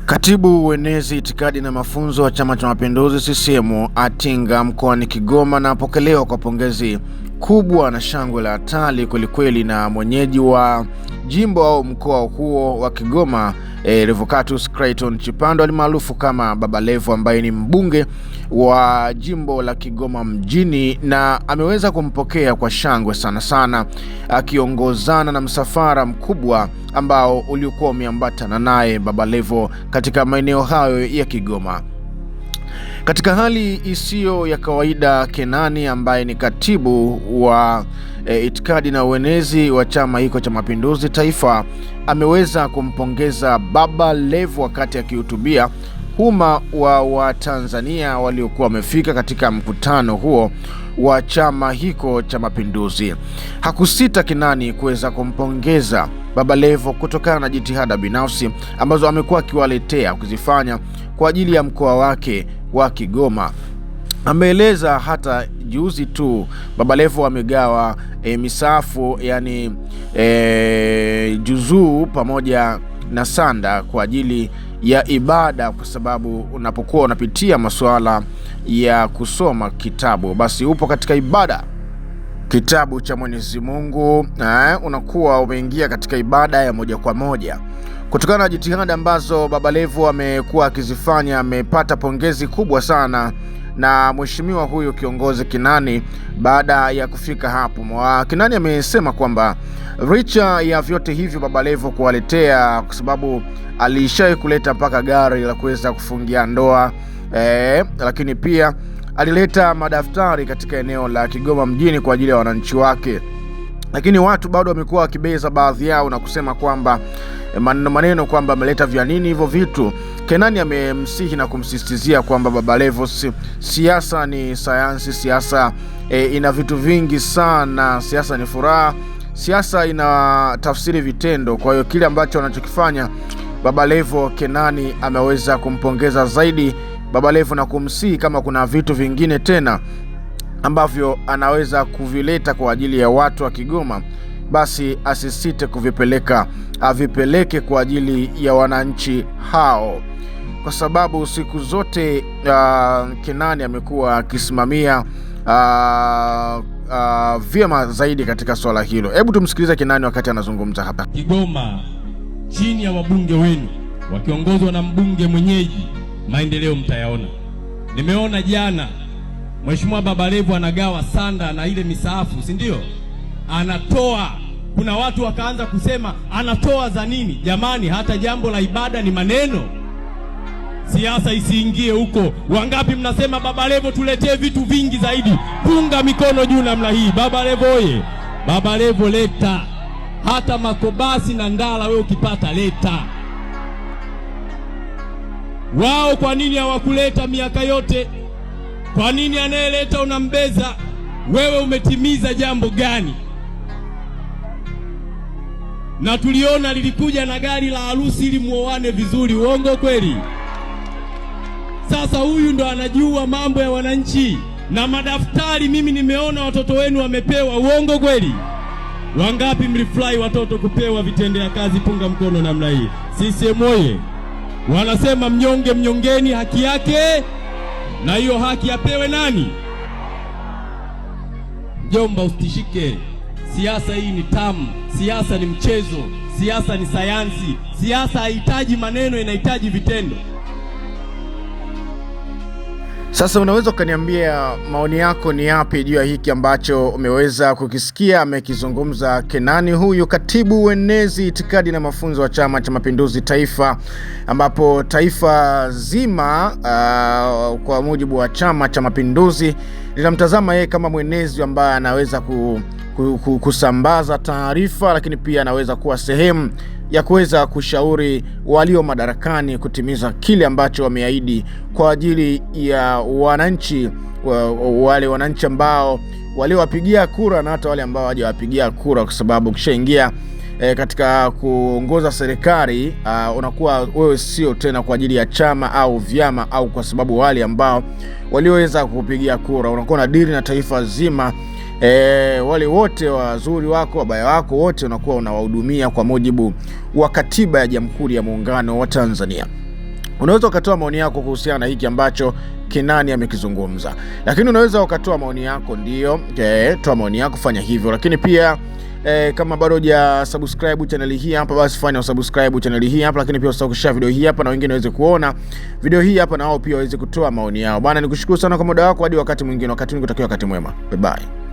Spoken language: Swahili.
Katibu uenezi itikadi na mafunzo wa Chama cha Mapinduzi CCM Atinga mkoani Kigoma na apokelewa kwa pongezi kubwa na shangwe la hatari kwelikweli na mwenyeji wa jimbo au mkoa huo wa Kigoma Revocatus Clayton Chipando alimaarufu kama Baba Levo, ambaye ni mbunge wa jimbo la Kigoma mjini, na ameweza kumpokea kwa shangwe sana akiongozana na msafara mkubwa ambao ulikuwa umeambatana naye Baba Levo katika maeneo hayo ya Kigoma. Katika hali isiyo ya kawaida, Kenani ambaye ni katibu wa itikadi na uenezi wa chama hiko cha Mapinduzi Taifa ameweza kumpongeza Baba Levo wakati akihutubia umma wa Tanzania waliokuwa wamefika katika mkutano huo wa chama hiko cha Mapinduzi. Hakusita Kenani kuweza kumpongeza Baba Levo kutokana na jitihada binafsi ambazo amekuwa akiwaletea kuzifanya kwa ajili ya mkoa wake wa Kigoma. Ameeleza hata juzi tu Baba Levo amegawa misaafu, yani juzuu pamoja na sanda kwa ajili ya ibada, kwa sababu unapokuwa unapitia masuala ya kusoma kitabu, basi upo katika ibada, kitabu cha Mwenyezi Mungu, unakuwa umeingia katika ibada ya moja kwa moja. Kutokana na jitihada ambazo Baba Levo amekuwa akizifanya, amepata pongezi kubwa sana na mheshimiwa huyu kiongozi Kenani baada ya kufika hapo. Kenani amesema kwamba licha ya vyote hivyo Baba Levo kuwaletea, kwa sababu alishawahi kuleta mpaka gari la kuweza kufungia ndoa, lakini pia alileta madaftari katika eneo la Kigoma mjini kwa ajili ya wananchi wake, lakini watu bado wamekuwa wakibeza baadhi yao na kusema kwamba maneno kwamba ameleta vya nini hivyo vitu. Kenani amemsihi na kumsisitizia kwamba Baba Levo, siasa ni sayansi, siasa ina vitu vingi sana, siasa ni furaha, siasa ina tafsiri vitendo. Kwa hiyo kile ambacho anachokifanya Baba Levo, Kenani ameweza kumpongeza zaidi Baba Levo na kumsihi kama kuna vitu vingine tena ambavyo anaweza kuvileta kwa ajili ya watu wa Kigoma, basi asisite kuvipeleka, avipeleke kwa ajili ya wananchi hao, kwa sababu siku zote Kenani amekuwa akisimamia vyema zaidi katika swala hilo. Hebu tumsikilize Kenani wakati anazungumza hapa. Kigoma chini ya wabunge wenu wakiongozwa na mbunge mwenyeji, maendeleo mtayaona. Nimeona jana Mheshimiwa Baba Levo anagawa sanda na ile misaafu, si ndio? Anatoa. Kuna watu wakaanza kusema anatoa za nini? Jamani, hata jambo la ibada ni maneno. Siasa isiingie huko. Wangapi mnasema Baba Levo tuletee vitu vingi zaidi? Punga mikono juu namna hii. Baba Levo oye! Baba Levo leta. Hata makobasi na ndala wewe ukipata leta. Wao kwa nini hawakuleta miaka yote? Kwa nini anayeleta unambeza? Wewe umetimiza jambo gani? Na tuliona lilikuja na gari la harusi ili muoane vizuri, uongo kweli? Sasa huyu ndo anajua mambo ya wananchi. Na madaftari mimi nimeona watoto wenu wamepewa, uongo kweli? Wangapi mlifurahi watoto kupewa vitendea kazi? Punga mkono namna hii. CCM oye! Wanasema mnyonge mnyongeni haki yake, na hiyo haki apewe nani? Jomba, usitishike. Siasa hii ni tamu, siasa ni mchezo, siasa ni sayansi, siasa haihitaji maneno, inahitaji vitendo. Sasa unaweza ukaniambia maoni yako ni yapi juu ya hiki ambacho umeweza kukisikia amekizungumza Kenani huyu katibu uenezi itikadi na mafunzo wa Chama cha Mapinduzi Taifa, ambapo taifa zima kwa mujibu wa Chama cha Mapinduzi linamtazama yeye kama mwenezi ambaye anaweza kusambaza taarifa, lakini pia anaweza kuwa sehemu ya kuweza kushauri walio madarakani kutimiza kile ambacho wameahidi kwa ajili ya wananchi, wale wananchi ambao waliowapigia kura na hata wale ambao hawajawapigia kura, kwa sababu ukishaingia katika kuongoza serikali unakuwa wewe sio tena kwa ajili ya chama au vyama au kwa sababu wale ambao walioweza kukupigia kura, unakuwa na dili na taifa zima. Wale wote wazuri wako, wabaya wako, wote unakuwa unawahudumia kwa mujibu wa katiba ya Jamhuri ya Muungano wa Tanzania. unaweza ukatoa maoni yako kuhusiana na hiki ambacho Kenani amekizungumza. Lakini unaweza ukatoa maoni yako, ndio, toa maoni yako, fanya hivyo. Lakini pia kama bado huja subscribe channel hii hapa, basi fanya subscribe channel hii hapa. Lakini pia usisahau kushare video hii hapa na wengine waweze kuona video hii hapa, na wao pia waweze kutoa maoni yao. Bwana, nikushukuru sana kwa muda wako, hadi wakati mwingine. Wakati nikutakia wakati mwema. Bye bye.